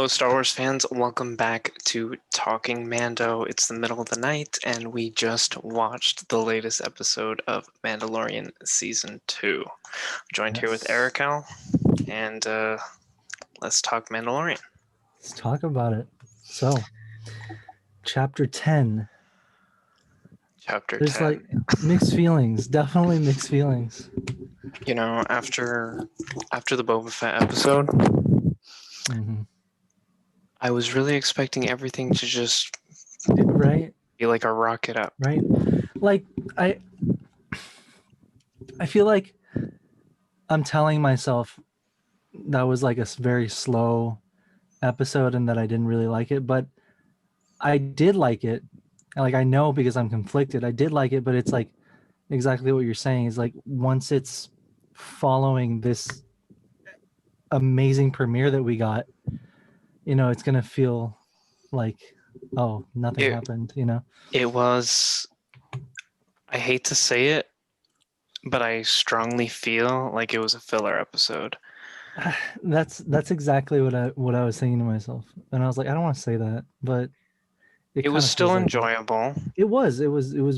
Hello, Star Wars fans. Welcome back to Talking Mando. It's the middle of the night, and we just watched the latest episode of Mandalorian Season 2. I'm joined here with Erical, and let's talk Mandalorian. Let's talk about it. So, Chapter 10. Chapter There's 10. like mixed feelings. Definitely mixed feelings. You know, after the Boba Fett episode, I was really expecting everything to just Right? be like a rocket up. Right? Like, I feel like I'm telling myself that was like a very slow episode and that I didn't really like it, but I did like it. Like, I know because I'm conflicted. I did like it, but it's like exactly what you're saying is like once it's following this amazing premiere that we got, you know, it's gonna feel like, oh, nothing happened, you know. It was, I hate to say it, but I strongly feel like it was a filler episode. That's exactly what I was thinking to myself, and I was like, I don't want to say that, but it was still enjoyable. It was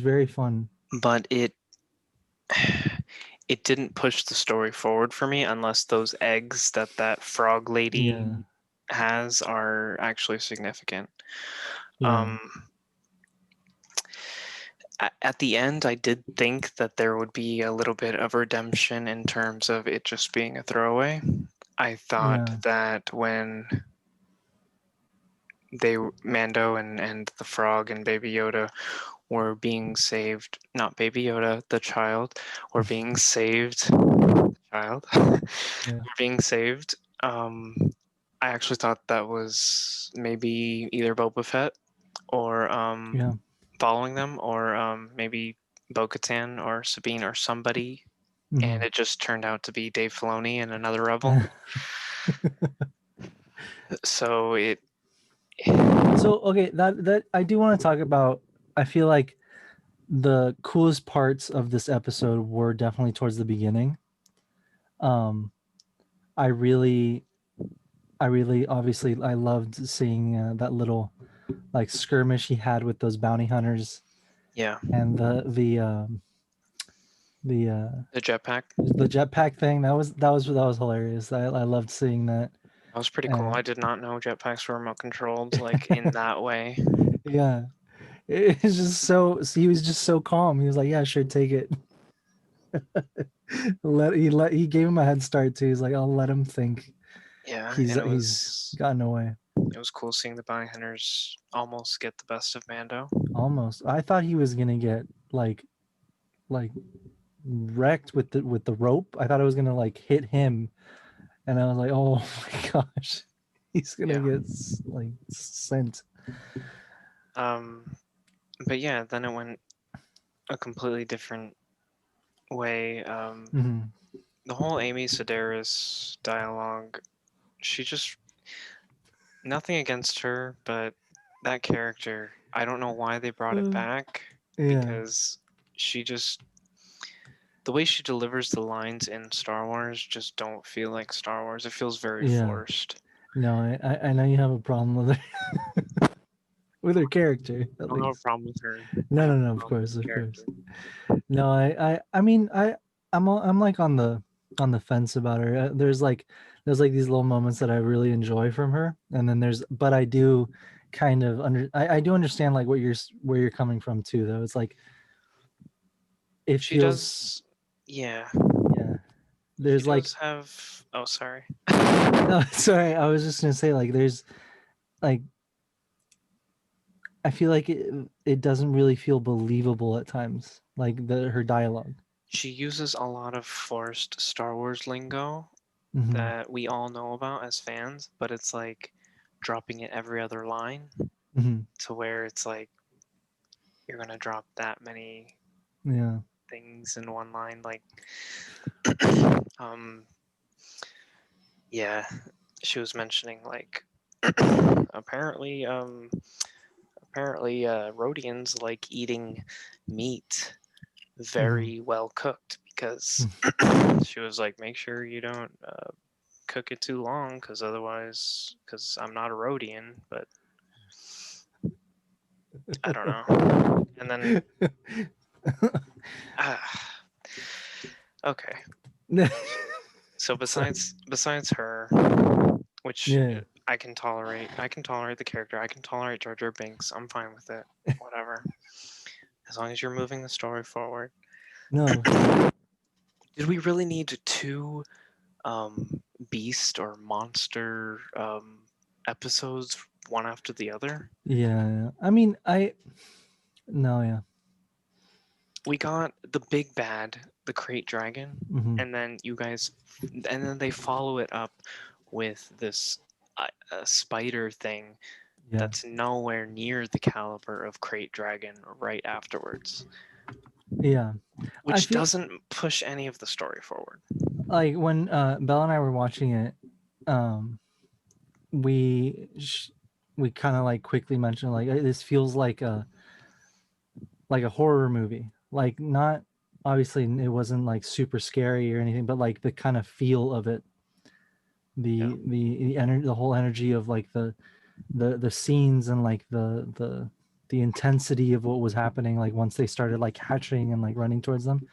very fun, but it didn't push the story forward for me unless those eggs that frog lady has are actually significant. At the end, I did think that there would be a little bit of redemption in terms of it just being a throwaway. I thought that when Mando and the frog and Baby Yoda were being saved, not Baby Yoda, the child, were being saved. Were being saved. I actually thought that was maybe either Boba Fett or following them, or maybe Bo-Katan or Sabine or somebody, and it just turned out to be Dave Filoni and another rebel. So okay, that I do want to talk about. I feel like the coolest parts of this episode were definitely towards the beginning. I really obviously I loved seeing that little like skirmish he had with those bounty hunters. Yeah. And the jetpack thing, that was hilarious. I loved seeing that. That was pretty cool. I did not know jetpacks were remote controlled like in that way. Yeah. It's just he was just so calm. He was like, yeah, sure, take it. He gave him a head start too. He's like, I'll let him think. Yeah, he's gotten away. It was cool seeing the bounty hunters almost get the best of Mando. Almost. I thought he was gonna get like wrecked with the rope. I thought it was gonna like hit him, and I was like, oh my gosh, he's gonna get like sent. But yeah, then it went a completely different way. The whole Amy Sedaris dialogue, she just, nothing against her, but that character, I don't know why they brought it back, because she just, the way she delivers the lines in Star Wars just don't feel like Star Wars. It feels very forced. No, I know you have a problem with her. With her character. I don't have a problem with her. No, of course. No, I mean, I'm like on the fence about her. There's like these little moments that I really enjoy from her, and then but I do kind of I do understand like where you're coming from too, though. It's like she does, yeah. There's like oh, sorry. No, sorry. I was just gonna say like there's like I feel like it doesn't really feel believable at times, like her dialogue. She uses a lot of forced Star Wars lingo that we all know about as fans, but it's like dropping it every other line to where it's like you're gonna drop that many things in one line. Like, yeah, she was mentioning like apparently Rhodians like eating meat very well cooked, because she was like, make sure you don't cook it too long, because otherwise, because I'm not a Rhodian, but I don't know. And then, okay. So besides her, which Yeah. I can tolerate the character. I can tolerate Jar Jar Binks. I'm fine with it. Whatever. As long as you're moving the story forward. No. Did we really need two beast or monster episodes one after the other? Yeah. I mean, yeah. We got the big bad, the crate dragon, Mm-hmm. and then they follow it up with this spider thing Yeah. that's nowhere near the caliber of crate dragon right afterwards, Yeah. which doesn't push any of the story forward. Like when Belle and I were watching it, we kind of like quickly mentioned like this feels like a horror movie. Like, not obviously it wasn't like super scary or anything, but like the kind of feel of it, the whole energy of like the scenes and like the intensity of what was happening, like once they started like hatching and like running towards them,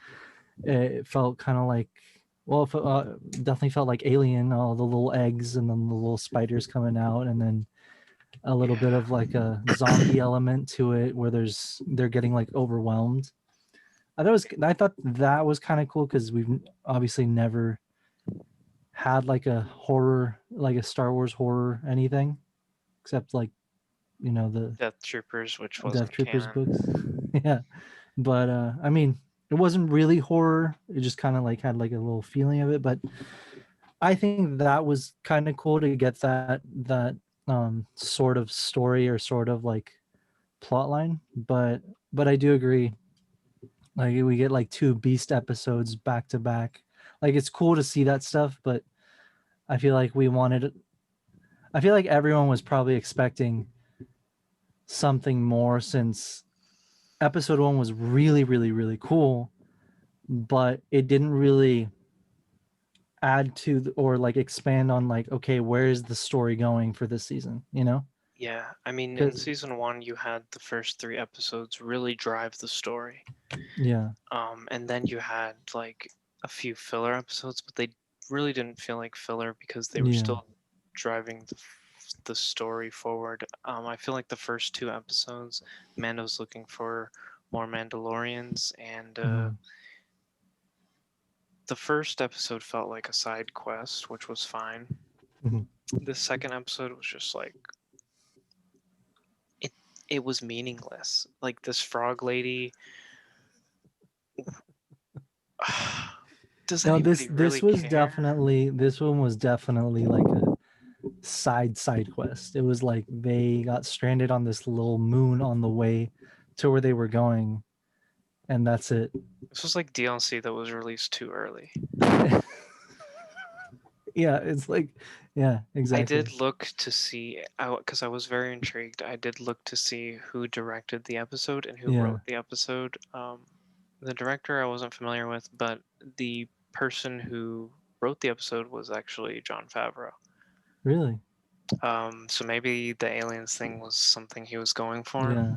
it felt kind of like, well, definitely felt like Alien, all the little eggs and then the little spiders coming out, and then a little bit of like a zombie element to it where they're getting like overwhelmed. I thought that was kind of cool because we've obviously never had like a horror, like a Star Wars horror anything, except like, the Death Troopers, which Death wasn't Troopers canon. books. Yeah. But I mean, it wasn't really horror. It just kind of like had like a little feeling of it. But I think that was kind of cool to get that sort of story or sort of like plot line. But I do agree. Like we get like two Beast episodes back to back. Like it's cool to see that stuff, but I feel like I feel like everyone was probably expecting something more, since episode 1 was really, really, really cool, but it didn't really add to or like expand on like, okay, where is the story going for this season, Yeah, I mean, in because season 1, you had the first 3 episodes really drive the story. yeah. And then you had like a few filler episodes, but they really didn't feel like filler because they were still driving the story forward. I feel like the first 2 episodes, Mando's looking for more Mandalorians, and the first episode felt like a side quest, which was fine. The second episode was just like it was meaningless. Like this frog lady. Does anybody really care? This one was definitely like a side quest. It was like they got stranded on this little moon on the way to where they were going, and that's it. This was like DLC that was released too early. Yeah, it's like, yeah, exactly. I did look to see, because I was very intrigued. I did look to see who directed the episode and who wrote the episode. The director I wasn't familiar with, but the person who wrote the episode was actually Jon Favreau. Really? So maybe the aliens thing was something he was going for. Yeah.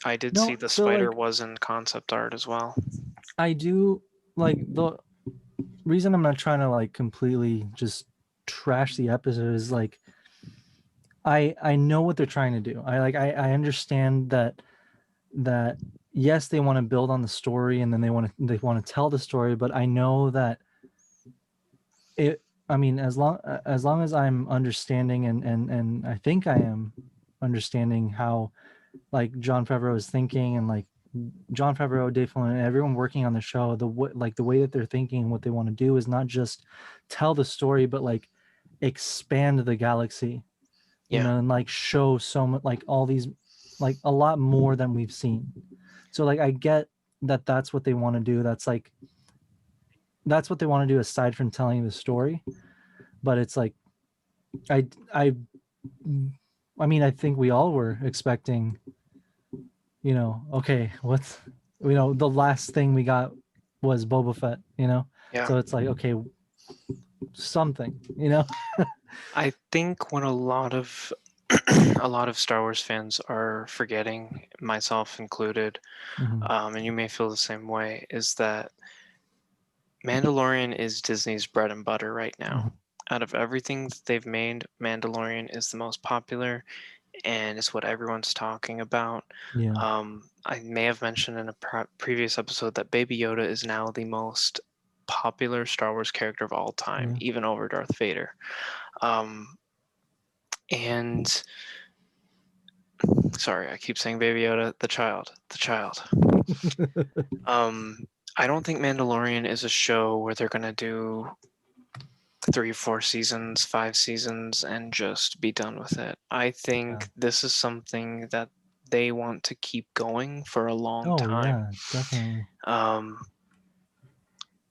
I did see the spider was in concept art as well. I do like the reason I'm not trying to like completely just trash the episode is like I know what they're trying to do. I understand that yes, they want to build on the story and then they want to tell the story, but I know that I mean, as long as I'm understanding and I think I am understanding how like Jon Favreau is thinking, and like Jon Favreau, Dave Filoni, and everyone working on the show, the way that they're thinking and what they want to do is not just tell the story, but like expand the galaxy, and like show so much, like all these, like a lot more than we've seen. So like I get that that's what they want to do. That's what they want to do aside from telling the story. But it's like I mean, I think we all were expecting, okay, what's, the last thing we got was Boba Fett, Yeah. So it's like, okay, something, you know? I think what a lot of a lot of Star Wars fans are forgetting, myself included, Mhm. and you may feel the same way, is that Mandalorian is Disney's bread and butter right now. Mhm. Out of everything that they've made, Mandalorian is the most popular and it's what everyone's talking about. Yeah. I may have mentioned in a previous episode that Baby Yoda is now the most popular Star Wars character of all time, Yeah. even over Darth Vader. And sorry, I keep saying Baby Yoda, the child, the child. I don't think Mandalorian is a show where they're gonna do 3, 4 seasons, 5 seasons, and just be done with it. I Yeah. think this is something that they want to keep going for a long Oh time. yeah, definitely.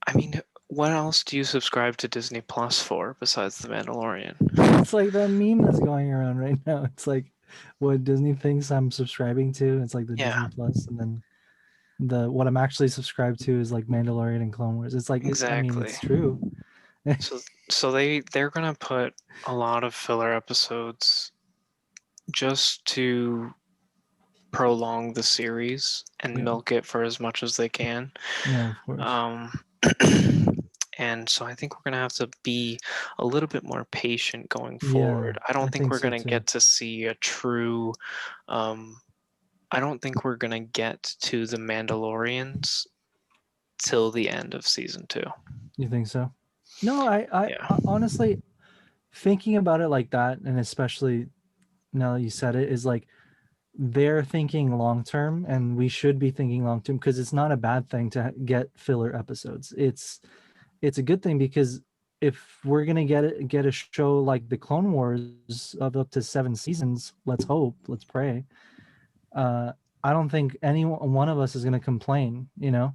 I mean, what else do you subscribe to Disney Plus for besides The Mandalorian? It's like that meme that's going around right now. It's like what Disney thinks I'm subscribing to. It's like the Yeah, Disney Plus, and then the what I'm actually subscribed to is like Mandalorian and Clone Wars. It's like I mean, exactly. it's true. So they're gonna put a lot of filler episodes just to prolong the series and Yeah. milk it for as much as they can. No, of course. Um, and so I think we're going to have to be a little bit more patient going Yeah, forward. I I don't think think we're so going to too. get to see a true. Um, I don't think we're going to get to the Mandalorians till the end of season 2. You think so? No, Yeah. I honestly thinking about it like that, and especially now that you said it, is like they're thinking long term, and we should be thinking long term because it's not a bad thing to get filler episodes. It's a good thing because if we're gonna get a show like the Clone Wars of up to 7 seasons, let's hope, let's pray. Uh, I don't think any one of us is gonna complain. You know,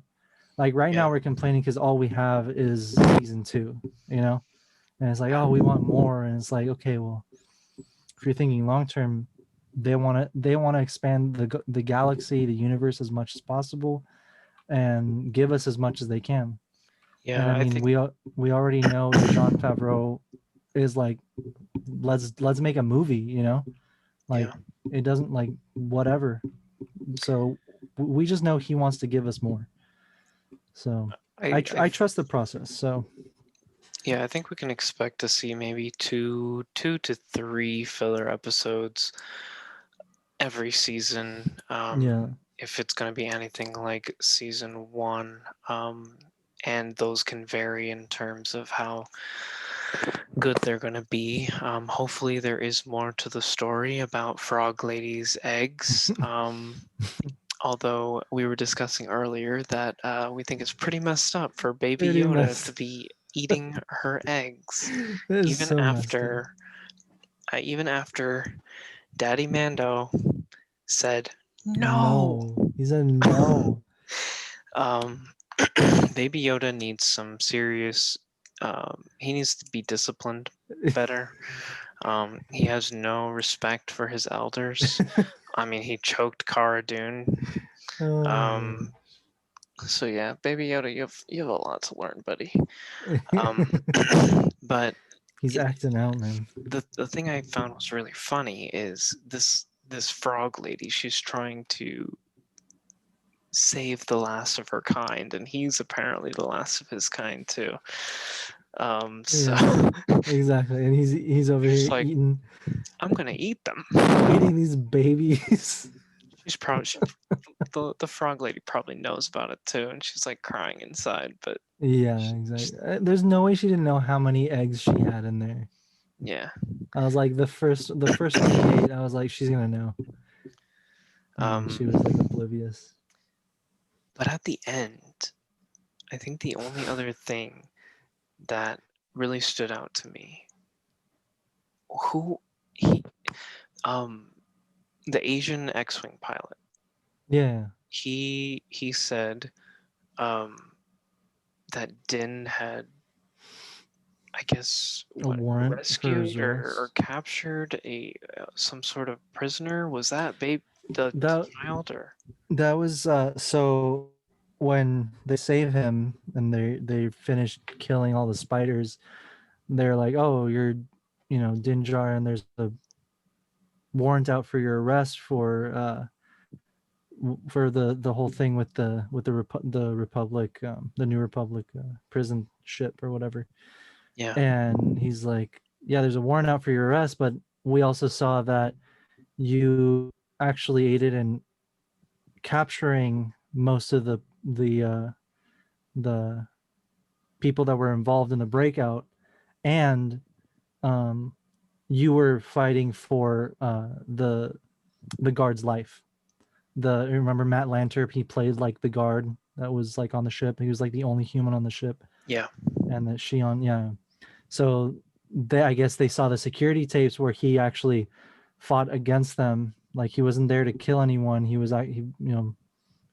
like right Yeah. now we're complaining because all we have is season 2. You know, and it's like, Yeah. oh, we want more, and it's like, okay, well, if you're thinking long term, they want to expand the galaxy, the universe as much as possible, and give us as much as they can. And Yeah. I I mean, think. we already know that John Favreau is like, let's make a movie, you know, like Yeah. it doesn't like whatever. So we just know he wants to give us more. So I. I I. trust the process. So Yeah. I think we can expect to see maybe two to three filler episodes every season. yeah, If it's going to be anything like season 1, and those can vary in terms of how good they're going to be. Hopefully, there is more to the story about Frog Lady's eggs. Although we were discussing earlier that we think it's pretty messed up for Baby pretty Yoda to messed. be eating her eggs, That is even so messed up. after, even after Daddy Mando said no. No, he said no. Um, Baby Yoda needs some serious. He needs to be disciplined better. He has no respect for his elders. I mean, he choked Cara Dune. Oh. Um, so yeah, Baby Yoda, you have a lot to learn, buddy. Um, but He's it, acting out, man. the thing I found was really funny is this frog lady. She's trying to save the last of her kind, and he's apparently the last of his kind too. So Yeah, exactly. And he's over she's here like, eating I'm gonna eat them. these babies. She's probably the frog lady probably knows about it too, and she's like crying inside. But Yeah, exactly. There's no way she didn't know how many eggs she had in there. yeah, I was like the first one he ate, I was like, she's gonna know. And she was like um, oblivious. but at the end, I think the only other thing that really stood out to me, who he, um, the Asian X-wing pilot, Yeah. he said, um, that Din had, I guess, A what, warrant for his rescued or arrest. captured a some sort of prisoner. Was that babe the That child or? that was so when they save him and they finished killing all the spiders, they're like, oh, you're, Din Djarin, and there's a warrant out for your arrest for the whole thing with the Republic, the New Republic prison ship or whatever. Yeah. And he's like, yeah, there's a warrant out for your arrest, but we also saw that you actually aided in capturing most of the people that were involved in the breakout, and you were fighting for the guard's life. Remember Matt Lanter? He played like the guard that was like on the ship. He was like the only human on the ship. Yeah. And that Shion, yeah. So I guess they saw the security tapes where he actually fought against them. Like he wasn't there to kill anyone. He was he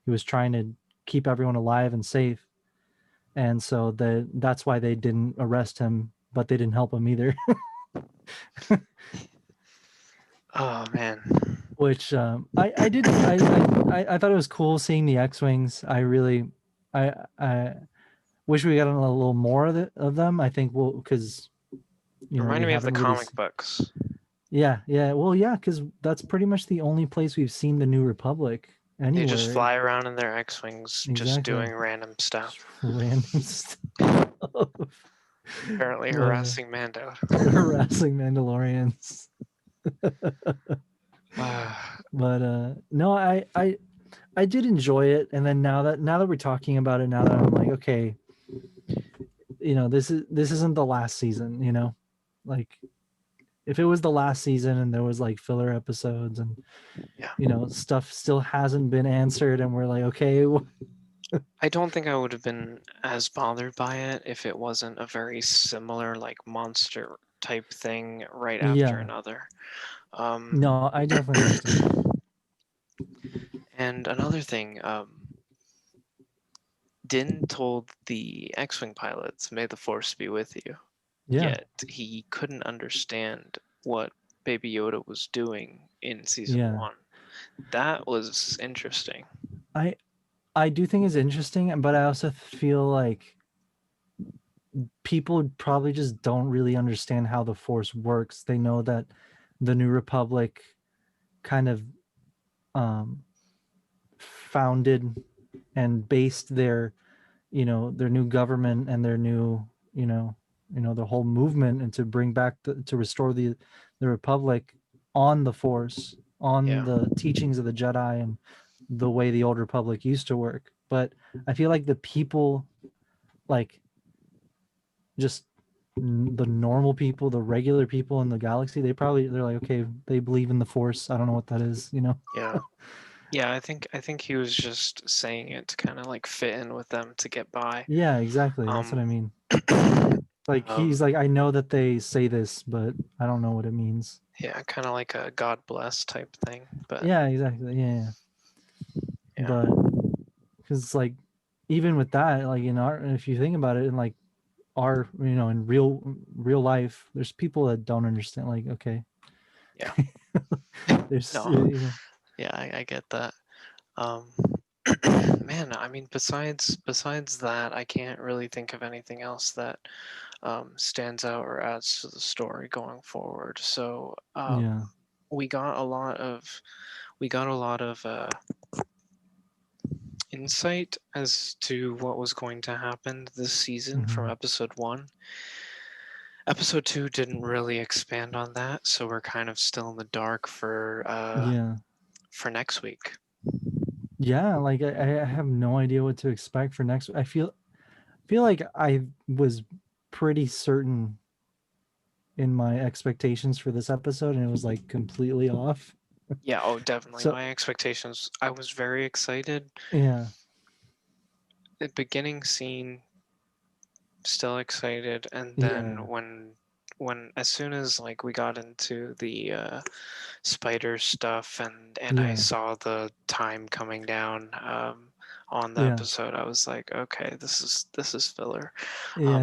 was trying to keep everyone alive and safe. And so that's why they didn't arrest him, but they didn't help him either. Oh man. Which I thought it was cool seeing the X-wings. I wish we got a little more of them. I think because Reminded we me of the haven't really comic books. Yeah, well, yeah, because that's pretty much the only place we've seen the New Republic They just anywhere. fly around in their X-wings, just Exactly. doing random stuff. Just random stuff. Apparently harassing Mando. Harassing Mandalorians. But no, I did enjoy it, and then now that we're talking about it, now that I'm like, okay, this isn't the last season, like if it was the last season and there was like filler episodes and stuff still hasn't been answered, and we're like, okay. I don't think I would have been as bothered by it if it wasn't a very similar like monster type thing right after another. No, I definitely understand. And another thing, Din told the X-wing pilots, "May the Force be with you." Yeah. Yet he couldn't understand what Baby Yoda was doing in season 1. That was interesting. I do think it's interesting, but I also feel like people probably just don't really understand how the Force works. They know that the New Republic kind of founded and based their new government and their new the whole movement, and to bring back to restore the Republic on the Force, on the teachings of the Jedi and the way the old Republic used to work. But I feel like the people, like just the normal people, the regular people in the galaxy, they're like, okay, they believe in the Force. I don't know what that is. Yeah, I think he was just saying it to kind of like fit in with them to get by. Yeah, exactly. That's what I mean. Like he's like, I know that they say this, but I don't know what it means. Yeah, kind of like a God bless type thing. But yeah, exactly. Yeah. But because like even with that, like if you think about it, in like our in real life, there's people that don't understand. Like, okay. Yeah. There's no. Yeah, I get that. Man, I mean, besides that, I can't really think of anything else that stands out or adds to the story going forward. So we got a lot of insight as to what was going to happen this season from episode 1. Episode 2 didn't really expand on that, so we're kind of still in the dark for next week. Yeah, like I have no idea what to expect for next. I feel like I was pretty certain in my expectations for this episode, and it was like completely off. Yeah, oh, definitely. So, my expectations, I was very excited. Yeah. The beginning scene, still excited, and then when as soon as like we got into the spider stuff and I saw the time coming down on the episode, I was like, okay, this is filler.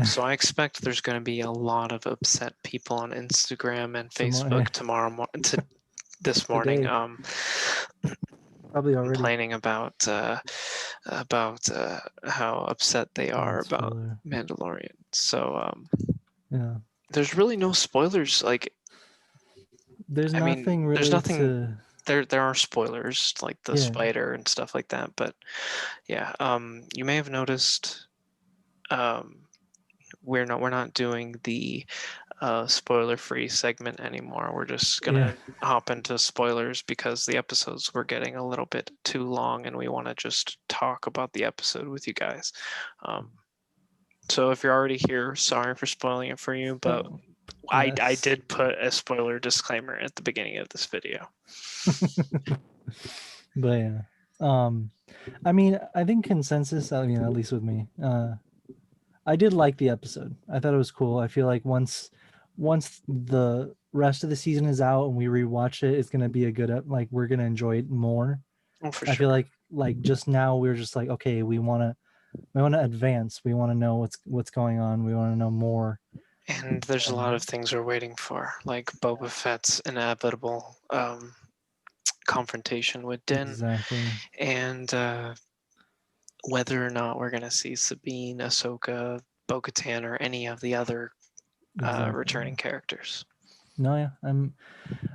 So I expect there's going to be a lot of upset people on Instagram and Facebook this morning. Probably already complaining about how upset they are about Mandalorian. So there's really no spoilers. Like, There's I mean, nothing there's really nothing. to. There are spoilers like the Yeah. spider and stuff like that, but yeah, you may have noticed um, we're not doing the spoiler-free segment anymore. We're just Yeah. gonna hop into spoilers because the episodes were getting a little bit too long, and we want to just talk about the episode with you guys. So if you're already here, sorry for spoiling it for you, but Oh, I yes. did put a spoiler disclaimer at the beginning of this video. But yeah. I mean, I think consensus, I mean, at least with me, I did like the episode. I thought it was cool. I feel like once the rest of the season is out and we rewatch it, it's gonna be a good like we're gonna enjoy it more. Oh, for I feel sure. like just now we're just like, okay, we wanna advance. We wanna know what's going on. We wanna know more. And there's a lot of things we're waiting for, like Boba Fett's inevitable confrontation with Din, Exactly. and whether or not we're going to see Sabine, Ahsoka, Bo-Katan, or any of the other Exactly. returning characters. No, yeah, I'm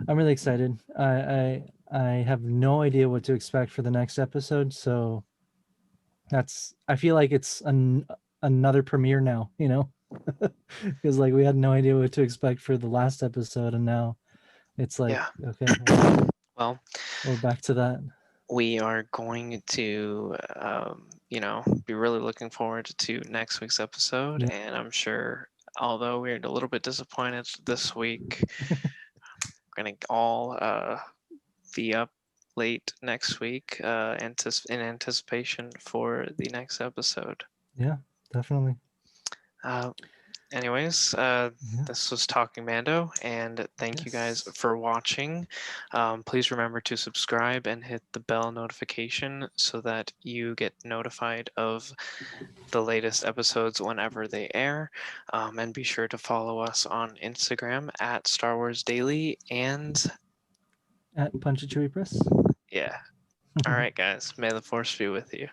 really excited. I have no idea what to expect for the next episode, so I feel like it's another premiere now, you know, because like we had no idea what to expect for the last episode, and now it's like, Yeah. okay, Well, we're back to that. we are going to, be really looking forward to next week's episode, Yeah, and I'm sure, although we're a little bit disappointed this week, we're going to all be up late next week in anticipation for the next episode. yeah, definitely. Uh, Anyways, Yeah. this was Talking Mando, and thank you guys Yes. for watching. Please remember to subscribe and hit the bell notification so that you get notified of the latest episodes whenever they air. And be sure to follow us on Instagram at Star Wars Daily. And At Punch Chewie Press. yeah, all right, guys, may the force be with you.